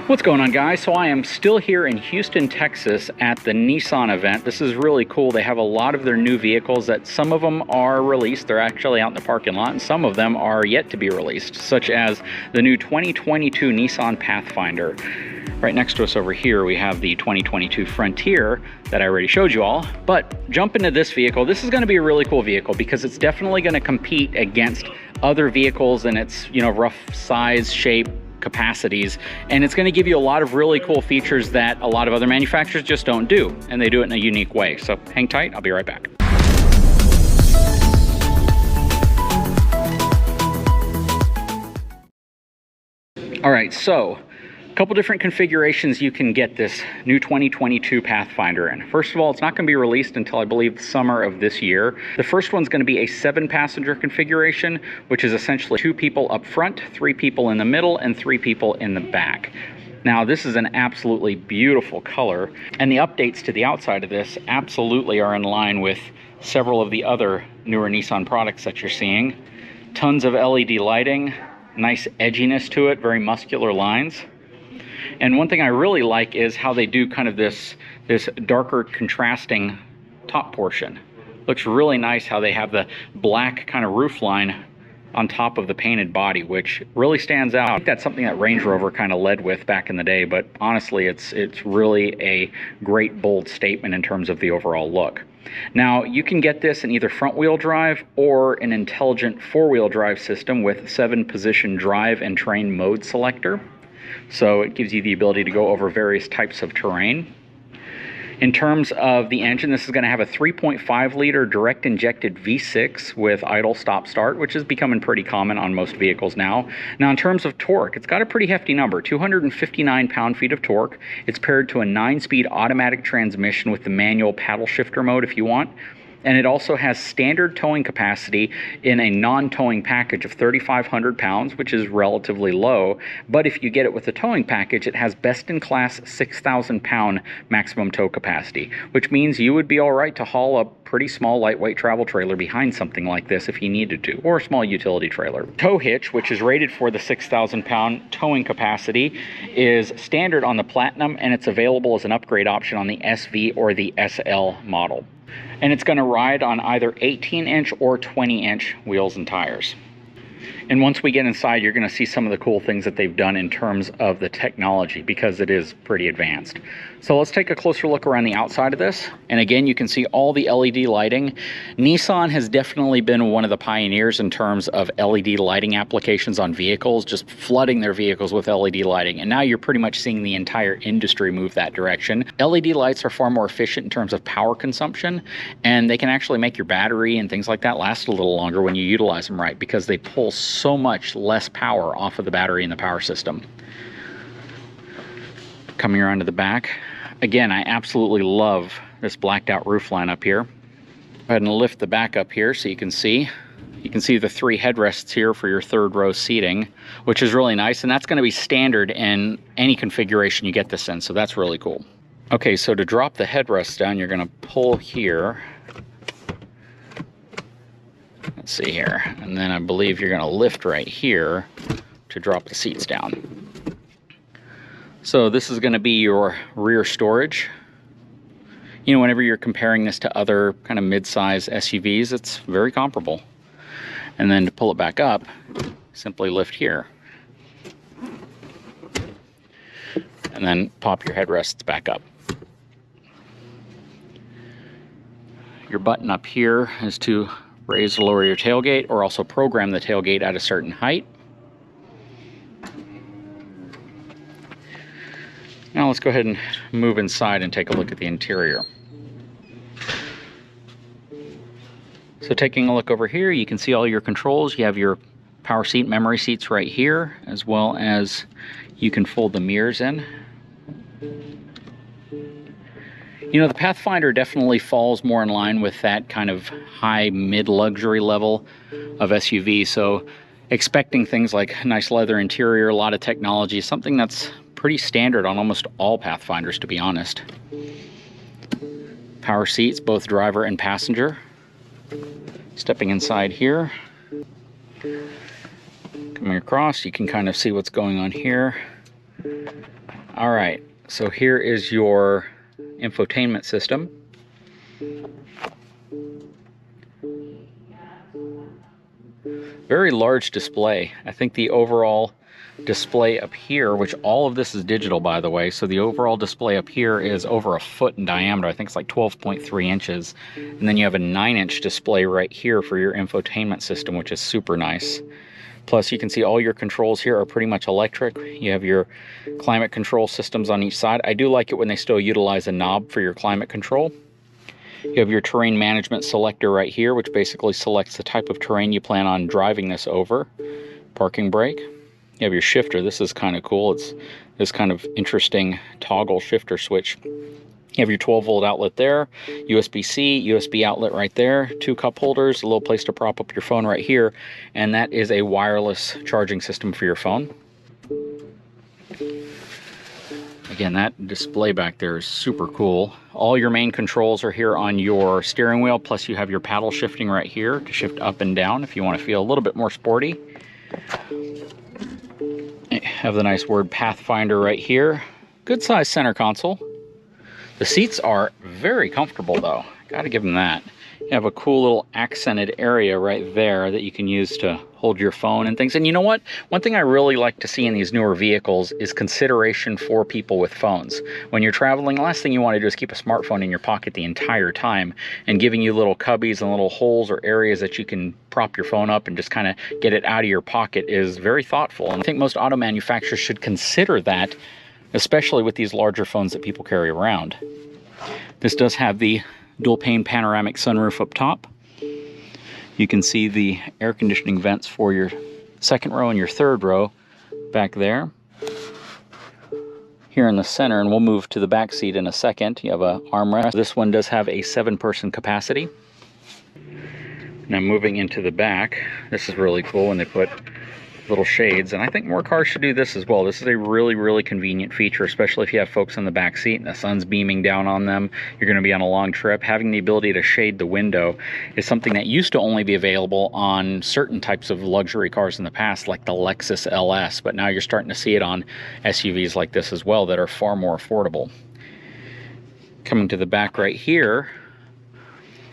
What's going on, guys? So I am still here in Houston, Texas at the Nissan event. This is really cool. They have a lot of their new vehicles that some of them are released. They're actually out in the parking lot, and some of them are yet to be released, such as the new 2022 Nissan Pathfinder. Right next to us over here, we have the 2022 Frontier that I already showed you all. But jump into this vehicle. This is going to be a really cool vehicle because it's definitely going to compete against other vehicles in its, rough size, shape, capacities, and it's going to give you a lot of really cool features that a lot of other manufacturers just don't do, and they do it in a unique way. So hang tight, I'll be right back. All right, so a couple different configurations you can get this new 2022 Pathfinder in. First of all, it's not going to be released until I believe the summer of this year. The first one's going to be a 7-passenger configuration, which is essentially 2 people up front, 3 people in the middle, and 3 people in the back. Now, this is an absolutely beautiful color, and the updates to the outside of this absolutely are in line with several of the other newer Nissan products that you're seeing. Tons of LED lighting, nice edginess to it, very muscular lines. And one thing I really like is how they do kind of this darker contrasting top portion. Looks really nice how they have the black kind of roof line on top of the painted body, which really stands out. I think that's something that Range Rover kind of led with back in the day, but honestly, it's really a great bold statement in terms of the overall look. Now, you can get this in either front-wheel drive or an intelligent 4-wheel drive system with 7-position drive and train mode selector. So it gives you the ability to go over various types of terrain. In terms of the engine, this is going to have a 3.5-liter direct injected V6 with idle stop start, which is becoming pretty common on most vehicles now. Now, in terms of torque, it's got a pretty hefty number, 259 pound-feet of torque. It's paired to a 9-speed automatic transmission with the manual paddle shifter mode if you want. And it also has standard towing capacity in a non-towing package of 3,500 pounds, which is relatively low. But if you get it with the towing package, it has best-in-class 6,000-pound maximum tow capacity, which means you would be all right to haul a pretty small lightweight travel trailer behind something like this if you needed to, or a small utility trailer. Tow hitch, which is rated for the 6,000-pound towing capacity, is standard on the Platinum, and it's available as an upgrade option on the SV or the SL model. And it's going to ride on either 18-inch or 20-inch wheels and tires. And once we get inside, you're going to see some of the cool things that they've done in terms of the technology, because it is pretty advanced. So let's take a closer look around the outside of this. And again, you can see all the LED lighting. Nissan has definitely been one of the pioneers in terms of LED lighting applications on vehicles, just flooding their vehicles with LED lighting. And now you're pretty much seeing the entire industry move that direction. LED lights are far more efficient in terms of power consumption, and they can actually make your battery and things like that last a little longer when you utilize them right, because they pull so much less power off of the battery in the power system. Coming around to the back, again, I absolutely love this blacked out roof line up here. Go ahead and lift the back up here so you can see. You can see the 3 headrests here for your 3rd row seating, which is really nice, and that's going to be standard in any configuration you get this in, so that's really cool. Okay, so to drop the headrests down, you're going to pull here. Let's see here, and then I believe you're going to lift right here to drop the seats down. So this is going to be your rear storage. Whenever you're comparing this to other kind of mid-size SUVs, it's very comparable. And then to pull it back up, simply lift here. And then pop your headrests back up. Your button up here is to raise or lower your tailgate, or also program the tailgate at a certain height. Now let's go ahead and move inside and take a look at the interior. So taking a look over here, you can see all your controls. You have your power seat, memory seats right here, as well as you can fold the mirrors in. The Pathfinder definitely falls more in line with that kind of high mid-luxury level of SUV, so expecting things like nice leather interior, a lot of technology, something that's pretty standard on almost all Pathfinders, to be honest. Power seats, both driver and passenger. Stepping inside here, coming across, you can kind of see what's going on here. All right, so here is your infotainment system. Very large display. I think the overall display up here, which all of this is digital, by the way, so the overall display up here is over a foot in diameter. I think it's like 12.3 inches. And then you have a 9-inch display right here for your infotainment system, which is super nice. Plus, you can see all your controls here are pretty much electric. You have your climate control systems on each side. I do like it when they still utilize a knob for your climate control. You have your terrain management selector right here, which basically selects the type of terrain you plan on driving this over. Parking brake. You have your shifter. This is kind of cool. It's this kind of interesting toggle shifter switch. You have your 12-volt outlet there, USB-C, USB outlet right there, 2 cup holders, a little place to prop up your phone right here, and that is a wireless charging system for your phone. Again, that display back there is super cool. All your main controls are here on your steering wheel, plus you have your paddle shifting right here to shift up and down if you want to feel a little bit more sporty. You have the nice word Pathfinder right here. Good size center console. The seats are very comfortable though, gotta give them that. You have a cool little accented area right there that you can use to hold your phone and things. And you know what? One thing I really like to see in these newer vehicles is consideration for people with phones. When you're traveling, the last thing you want to do is keep a smartphone in your pocket the entire time, and giving you little cubbies and little holes or areas that you can prop your phone up and just kind of get it out of your pocket is very thoughtful. And I think most auto manufacturers should consider that, especially with these larger phones that people carry around. This does have the dual pane panoramic sunroof up top. You can see the air conditioning vents for your second row and your third row back there. Here in the center, and we'll move to the back seat in a second, you have an armrest. This one does have a 7-person capacity. Now moving into the back, this is really cool when they put little shades, and I think more cars should do this as well. This is a really convenient feature, especially if you have folks in the back seat and the sun's beaming down on them. You're going to be on a long trip. Having the ability to shade the window is something that used to only be available on certain types of luxury cars in the past, like the Lexus LS, but now you're starting to see it on SUVs like this as well that are far more affordable. Coming to the back right here,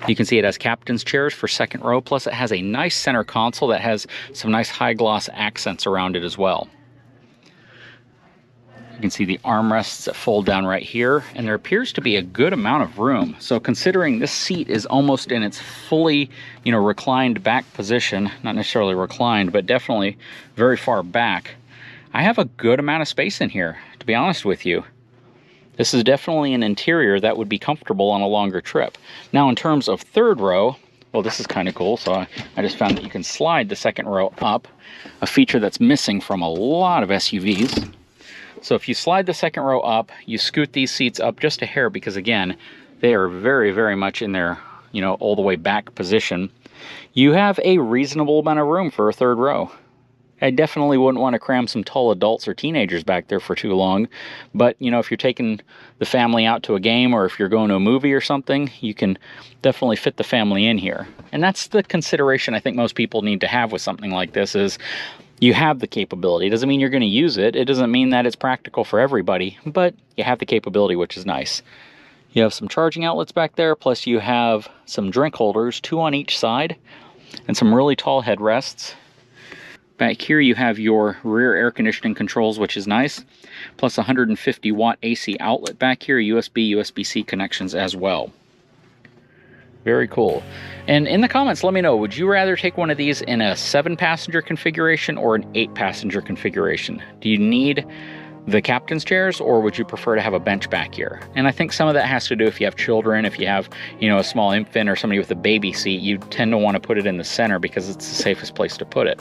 you can see it has captain's chairs for second row, plus it has a nice center console that has some nice high gloss accents around it as well. You can see the armrests that fold down right here, and there appears to be a good amount of room. So considering this seat is almost in its fully, reclined back position, not necessarily reclined, but definitely very far back, I have a good amount of space in here, to be honest with you. This is definitely an interior that would be comfortable on a longer trip. Now, in terms of third row, well, this is kind of cool. So I just found that you can slide the second row up, a feature that's missing from a lot of SUVs. So if you slide the second row up, you scoot these seats up just a hair because, again, they are very much in their, all the way back position. You have a reasonable amount of room for a third row. I definitely wouldn't want to cram some tall adults or teenagers back there for too long. But, if you're taking the family out to a game or if you're going to a movie or something, you can definitely fit the family in here. And that's the consideration I think most people need to have with something like this is you have the capability. It doesn't mean you're going to use it. It doesn't mean that it's practical for everybody, but you have the capability, which is nice. You have some charging outlets back there, plus you have some drink holders, 2 on each side, and some really tall headrests. Back here you have your rear air conditioning controls, which is nice, plus 150 watt AC outlet back here, USB, USB-C connections as well. Very cool. And in the comments, let me know, would you rather take one of these in a 7-passenger configuration or an 8-passenger configuration? Do you need the captain's chairs, or would you prefer to have a bench back here? And I think some of that has to do if you have children, if you have, a small infant or somebody with a baby seat, you tend to want to put it in the center because it's the safest place to put it.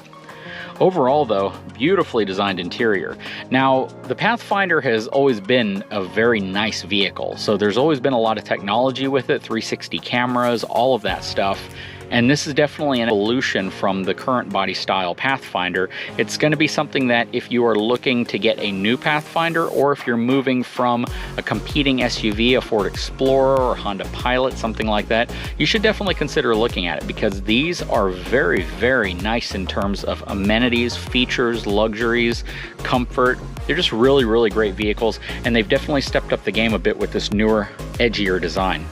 Overall, though, beautifully designed interior. Now, the Pathfinder has always been a very nice vehicle, so there's always been a lot of technology with it, 360 cameras, all of that stuff. And this is definitely an evolution from the current body style Pathfinder. It's going to be something that if you are looking to get a new Pathfinder, or if you're moving from a competing SUV, a Ford Explorer or Honda Pilot, something like that, you should definitely consider looking at it, because these are very, very nice in terms of amenities, features, luxuries, comfort. They're just really, really great vehicles, and they've definitely stepped up the game a bit with this newer, edgier design.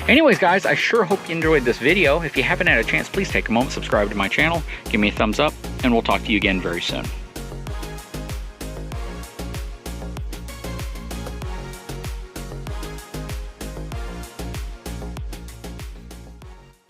Anyways, guys, I sure hope you enjoyed this video. If you haven't had a chance, please take a moment, subscribe to my channel, give me a thumbs up, and we'll talk to you again very soon.